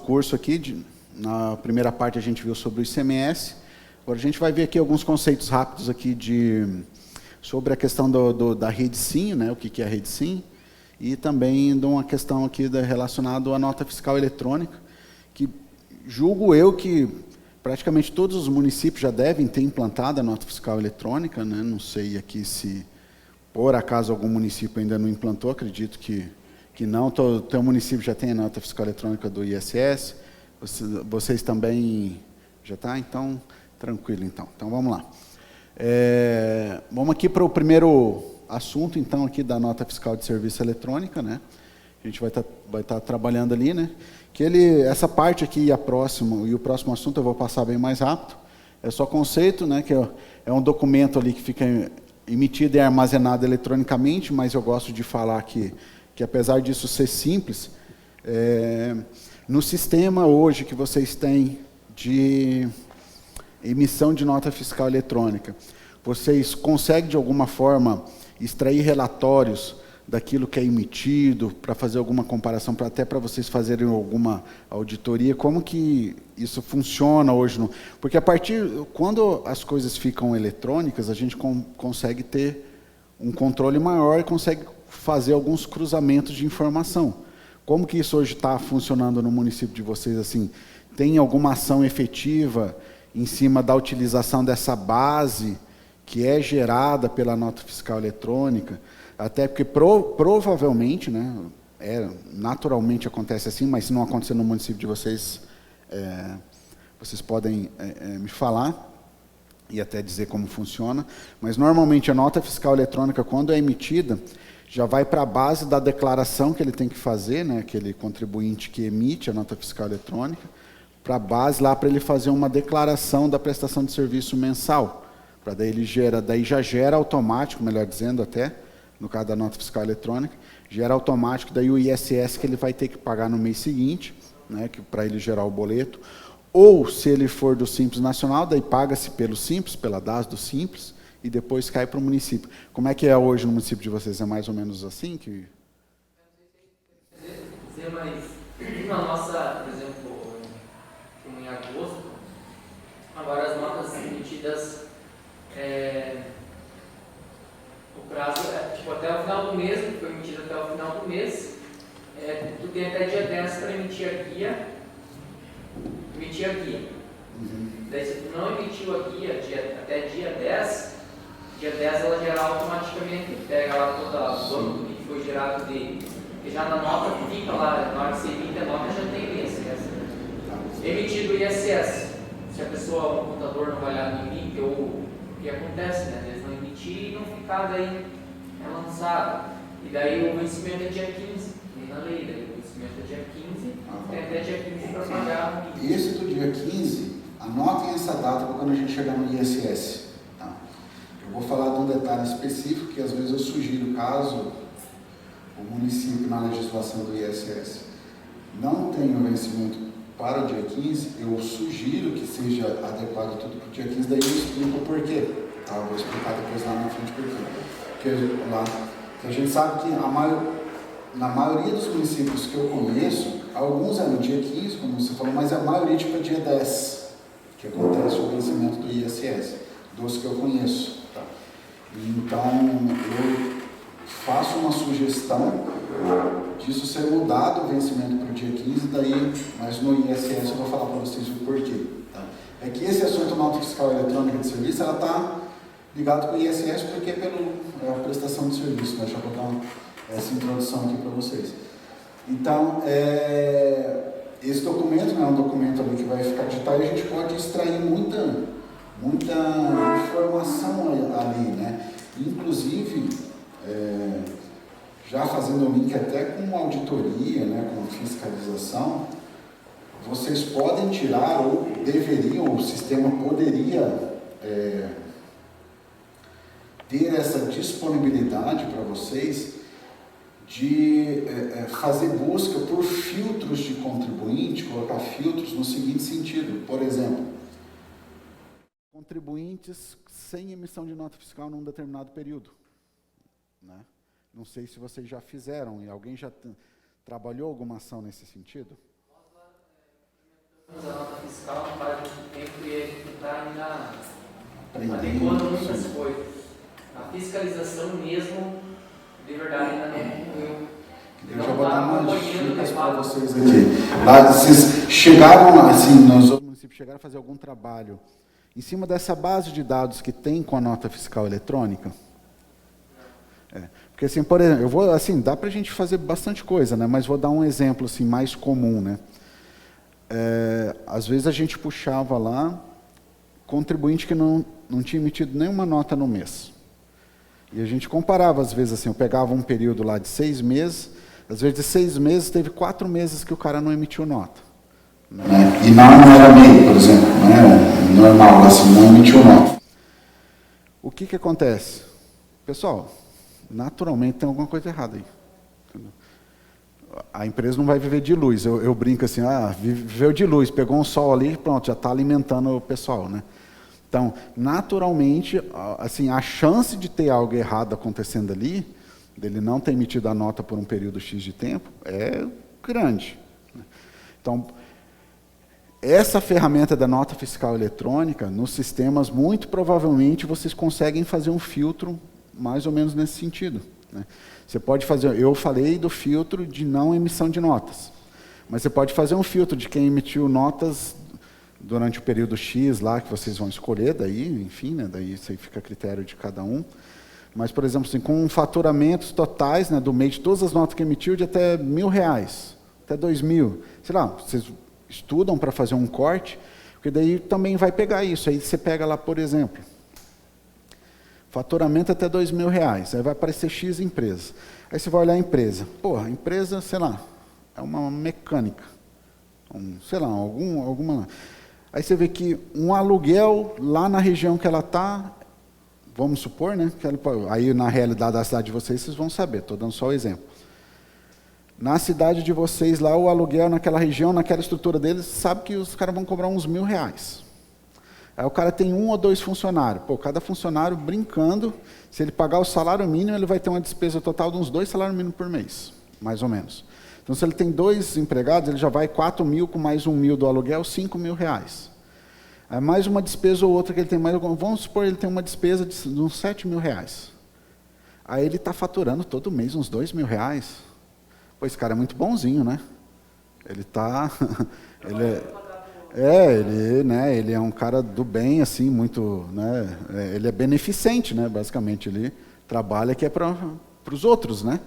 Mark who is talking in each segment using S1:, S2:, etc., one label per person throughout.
S1: curso aqui. Na primeira parte a gente viu sobre o ICMS. Agora a gente vai ver aqui alguns conceitos rápidos aqui sobre a questão da rede SIM, né, o que é a rede SIM, e também de uma questão aqui relacionada à nota fiscal eletrônica, que julgo eu que praticamente todos os municípios já devem ter implantado a nota fiscal eletrônica, né? Não sei aqui se, por acaso, algum município ainda não implantou, acredito que não. Teu município já tem a nota fiscal eletrônica do ISS, vocês também já está? Então, tranquilo, então. Então, vamos lá. Vamos aqui para o primeiro assunto, então, aqui da nota fiscal de serviço eletrônica, né? A gente vai estar trabalhando ali, né? Essa parte aqui e o próximo assunto eu vou passar bem mais rápido. É só conceito, né? Que é um documento ali que fica emitido e armazenado eletronicamente, mas eu gosto de falar que apesar disso ser simples, no sistema hoje que vocês têm de emissão de nota fiscal eletrônica, vocês conseguem de alguma forma extrair relatórios daquilo que é emitido, para fazer alguma comparação, até para vocês fazerem alguma auditoria, como que isso funciona hoje? Porque quando as coisas ficam eletrônicas, a gente consegue ter um controle maior e consegue fazer alguns cruzamentos de informação. Como que isso hoje está funcionando no município de vocês? Assim, tem alguma ação efetiva em cima da utilização dessa base que é gerada pela nota fiscal eletrônica? Até porque provavelmente, né, naturalmente acontece assim, mas se não acontecer no município de vocês, vocês podem me falar e até dizer como funciona, mas normalmente a nota fiscal eletrônica, quando é emitida, já vai para a base da declaração que ele tem que fazer, né, aquele contribuinte que emite a nota fiscal eletrônica, para a base lá para ele fazer uma declaração da prestação de serviço mensal, para daí já gera automático, melhor dizendo até, no caso da nota fiscal eletrônica, gera automático daí o ISS que ele vai ter que pagar no mês seguinte, né, para ele gerar o boleto, ou se ele for do Simples Nacional, daí paga-se pelo Simples, pela DAS do Simples, e depois cai para o município. Como é que é hoje no município de vocês? É mais ou menos assim que...
S2: Mas na nossa, por exemplo, como em agosto, agora as notas emitidas, o prazo é tipo até o final do mês, que foi emitido até o final do mês, tu tem até dia 10 para emitir a guia. Daí se tu não emitiu a guia até dia 10 ela gerar automaticamente, pega lá todo o que foi gerado dele. Porque já na nota fica lá, na hora que você emite a nota já tem o ISS. Emitido o ISS. Se a pessoa, o contador não vai lá no limite, ou o que acontece, né? Eles não emitir e não ficar daí lançado. E daí o vencimento é dia 15, nem na lei, daí o vencimento é dia 15, tem até dia 15 para pagar.
S1: Esse do dia 15, anotem essa data para quando a gente chegar no ISS. Tá? Eu vou falar de um detalhe específico que às vezes eu sugiro, caso o município na legislação do ISS não tenha o vencimento para o dia 15, eu sugiro que seja adequado tudo para o dia 15, daí eu explico o porquê. Tá? Eu vou explicar depois lá na frente porquê. Porque a gente sabe que na maioria dos municípios que eu conheço, alguns é no dia 15, como você falou, mas a maioria tipo é dia 10, que acontece o vencimento do ISS, dos que eu conheço. Tá? Então, eu faço uma sugestão disso ser mudado o vencimento para o dia 15, daí, mas no ISS eu vou falar para vocês o porquê. Tá? É que esse assunto nota fiscal eletrônica de serviço, ela está ligada com o ISS porque é a prestação de serviço, né? Deixa eu botar essa introdução aqui para vocês. Então, esse documento, né, é um documento ali que vai ficar digital e a gente pode extrair muita informação ali, né? Inclusive, já fazendo um link até com auditoria, né, com fiscalização, vocês podem tirar ou deveriam, o sistema poderia ter essa disponibilidade para vocês de fazer busca por filtros de contribuinte, colocar filtros no seguinte sentido, por exemplo, contribuintes sem emissão de nota fiscal num determinado período, né? Não sei se vocês já fizeram, e alguém já trabalhou alguma ação nesse sentido?
S2: A nota fiscal não faz muito tempo e a gente está ainda adequando muitas coisas. A fiscalização mesmo, de verdade, ainda não concluiu.
S1: Eu já vou dar umas dicas para vocês aqui. Lá, vocês chegaram, assim, nos outros municípios, chegaram a fazer algum trabalho em cima dessa base de dados que tem com a nota fiscal eletrônica? Porque, assim, por exemplo, eu vou, assim, dá para a gente fazer bastante coisa, né? Mas vou dar um exemplo, assim, mais comum, né? Às vezes a gente puxava lá contribuinte que não tinha emitido nenhuma nota no mês. E a gente comparava, às vezes, assim, eu pegava um período lá de 6 meses, às vezes de 6 meses teve 4 meses que o cara não emitiu nota. Né? E não era MEI, por exemplo, né? Normal, assim, não emitiu nota. O que acontece? Pessoal, naturalmente tem alguma coisa errada aí. Entendeu? A empresa não vai viver de luz. Eu brinco assim, viveu de luz, pegou um sol ali, pronto, já está alimentando o pessoal, né? Então, naturalmente, assim, a chance de ter algo errado acontecendo ali, dele não ter emitido a nota por um período X de tempo, é grande. Então, essa ferramenta da nota fiscal eletrônica, nos sistemas, muito provavelmente, vocês conseguem fazer um filtro mais ou menos nesse sentido. Né? Você pode fazer, eu falei do filtro de não emissão de notas, mas você pode fazer um filtro de quem emitiu notas durante o período X lá, que vocês vão escolher, daí, enfim, né, daí isso aí fica a critério de cada um. Mas, por exemplo, assim, com faturamentos totais, né, do mês, de todas as notas que emitiu, de até R$1.000, até 2.000. Sei lá, vocês estudam para fazer um corte, porque daí também vai pegar isso. Aí você pega lá, por exemplo, faturamento até R$2.000, aí vai aparecer X empresas. Aí você vai olhar a empresa. Pô, a empresa, sei lá, é uma mecânica. Sei lá, alguma... Aí você vê que um aluguel lá na região que ela está, vamos supor, né? Que aí na realidade da cidade de vocês vão saber, estou dando só o exemplo. Na cidade de vocês lá, o aluguel naquela região, naquela estrutura deles, sabe que os caras vão cobrar uns R$1.000. Aí o cara tem 1 ou 2 funcionários. Pô, cada funcionário brincando, se ele pagar o salário mínimo, ele vai ter uma despesa total de uns 2 salários mínimos por mês, mais ou menos. Então, se ele tem 2 empregados, ele já vai 4.000 com mais 1.000 do aluguel, R$5.000. Aí mais uma despesa ou outra que ele tem mais, vamos supor que ele tem uma despesa de uns R$7.000. Aí ele está faturando todo mês uns R$2.000. Pô, esse cara é muito bonzinho, né? Ele está... ele é um cara do bem, assim, muito... Né? Ele é beneficente, né? Basicamente, ele trabalha que é para os outros, né?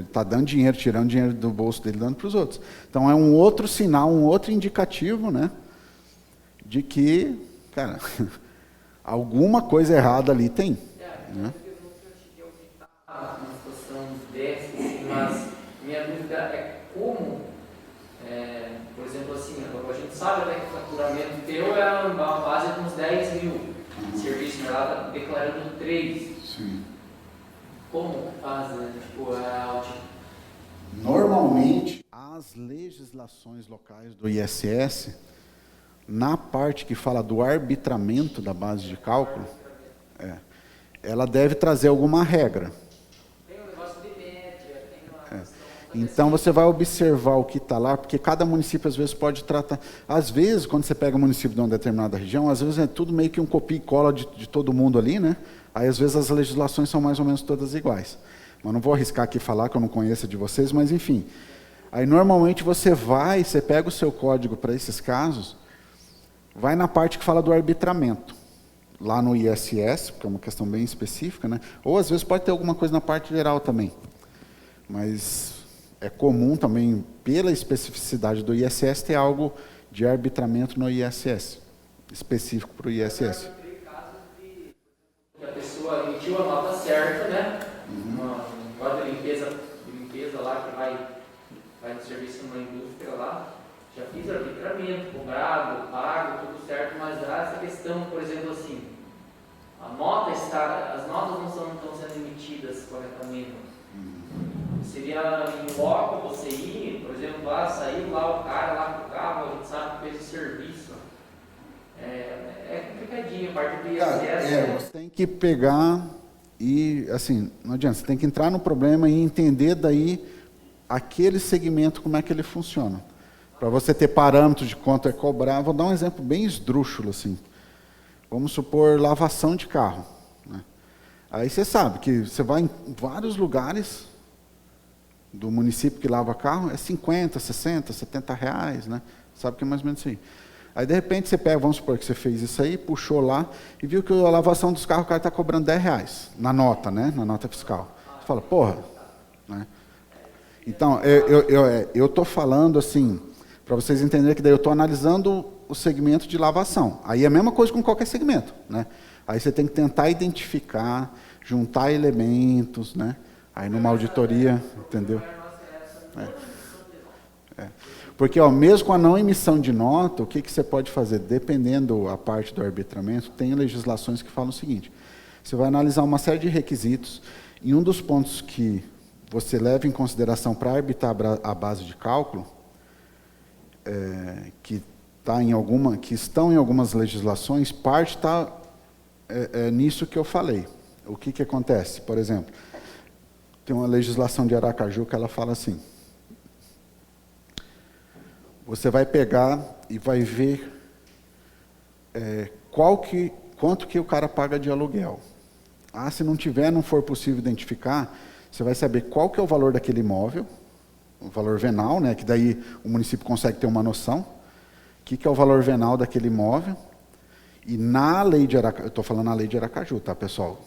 S1: Está dando dinheiro, tirando dinheiro do bolso dele, dando para os outros. Então, é um outro sinal, um outro indicativo, né, de que, cara, alguma coisa errada ali tem. Né?
S2: Eu nunca cheguei a auditar uma situação dessa, mas minha dúvida é como, por exemplo, assim, a gente sabe até que o faturamento teu é uma base de uns 10 mil, serviço ela está declarando 3.
S1: Sim.
S2: Como faz, né? Tipo,
S1: normalmente, as legislações locais do ISS, na parte que fala do arbitramento da base de cálculo, ela deve trazer alguma regra.
S2: Tem um negócio de média, tem uma questão...
S1: Então, você vai observar o que está lá, porque cada município, às vezes, pode tratar... Às vezes, quando você pega um município de uma determinada região, às vezes é tudo meio que um copia e cola de todo mundo ali, né? Aí, às vezes, as legislações são mais ou menos todas iguais. Mas não vou arriscar aqui falar que eu não conheço de vocês, mas, enfim. Aí, normalmente, você pega o seu código para esses casos, vai na parte que fala do arbitramento, lá no ISS, porque é uma questão bem específica, né? Ou, às vezes, pode ter alguma coisa na parte geral também. Mas é comum também, pela especificidade do ISS, ter algo de arbitramento no ISS, específico para o ISS.
S2: A pessoa emitiu a nota certa, né? Uma nota de limpeza lá que vai no serviço numa indústria lá. Já fiz arbitramento, cobrado, pago, tudo certo, mas há essa questão, por exemplo, assim, as notas não estão sendo emitidas corretamente. Seria em loco você ir, por exemplo, saiu lá o cara lá com o carro, a gente sabe que fez o serviço. É complicadinho, a parte do ISS.
S1: Você tem que pegar e, assim, não adianta, você tem que entrar no problema e entender daí aquele segmento, como é que ele funciona. para você ter parâmetros de quanto é cobrar. Vou dar um exemplo bem esdrúxulo, assim. Vamos supor lavação de carro, né? Aí você sabe que você vai em vários lugares do município que lava carro, é 50, 60, 70 reais, né? Sabe que é mais ou menos assim. Aí, de repente, você pega, vamos supor que você fez isso aí, puxou lá e viu que a lavação dos carros, o cara está cobrando 10 reais na nota, né? Na nota fiscal. Você fala, porra, né? Então, eu estou falando assim, para vocês entenderem que daí eu estou analisando o segmento de lavação. Aí é a mesma coisa com qualquer segmento, né? Aí você tem que tentar identificar, juntar elementos, né? Aí numa auditoria, entendeu? Porque, ó, mesmo com a não emissão de nota, o que você pode fazer? Dependendo a parte do arbitramento, tem legislações que falam o seguinte: você vai analisar uma série de requisitos, e um dos pontos que você leva em consideração para arbitrar a base de cálculo, que estão em algumas legislações, parte está nisso que eu falei. O que acontece? Por exemplo, tem uma legislação de Aracaju que ela fala assim: você vai pegar e vai ver quanto que o cara paga de aluguel. Se não for possível identificar, você vai saber qual que é o valor daquele imóvel, o valor venal, né, que daí o município consegue ter uma noção, o que é o valor venal daquele imóvel. E na lei de Aracaju, eu estou falando na lei de Aracaju, tá, pessoal?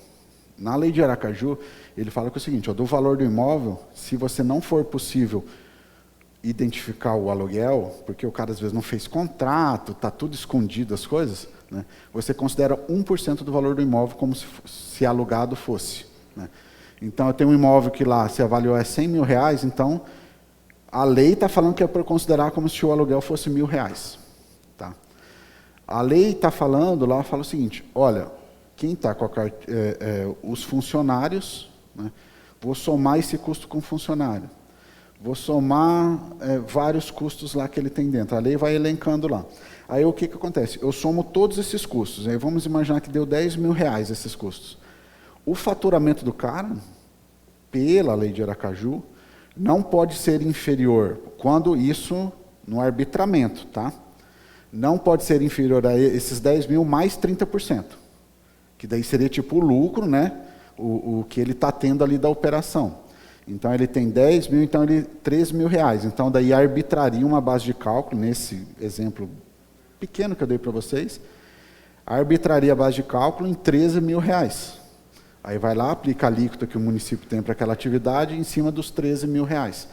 S1: Na lei de Aracaju, ele fala que é o seguinte: do valor do imóvel, se você não for possível identificar o aluguel, porque o cara às vezes não fez contrato, está tudo escondido as coisas, né, você considera 1% do valor do imóvel como se alugado fosse, né? Então, eu tenho um imóvel que lá se avaliou 100 mil reais, então a lei está falando que é para considerar como se o aluguel fosse R$1.000. Tá? A lei está falando lá, fala o seguinte: olha, quem está com os funcionários, né, vou somar esse custo com o funcionário. Vou somar vários custos lá que ele tem dentro. A lei vai elencando lá. Aí o que acontece? Eu somo todos esses custos. Aí vamos imaginar que deu 10 mil reais esses custos. O faturamento do cara, pela lei de Aracaju, não pode ser inferior, quando isso no arbitramento, tá? Não pode ser inferior a esses 10 mil mais 30%. Que daí seria tipo o lucro, né? O que ele está tendo ali da operação. Então, ele tem 10 mil, então ele 3 mil reais. Então, daí arbitraria uma base de cálculo, nesse exemplo pequeno que eu dei para vocês, arbitraria a base de cálculo em 13 mil reais. Aí vai lá, aplica a alíquota que o município tem para aquela atividade em cima dos 13 mil reais.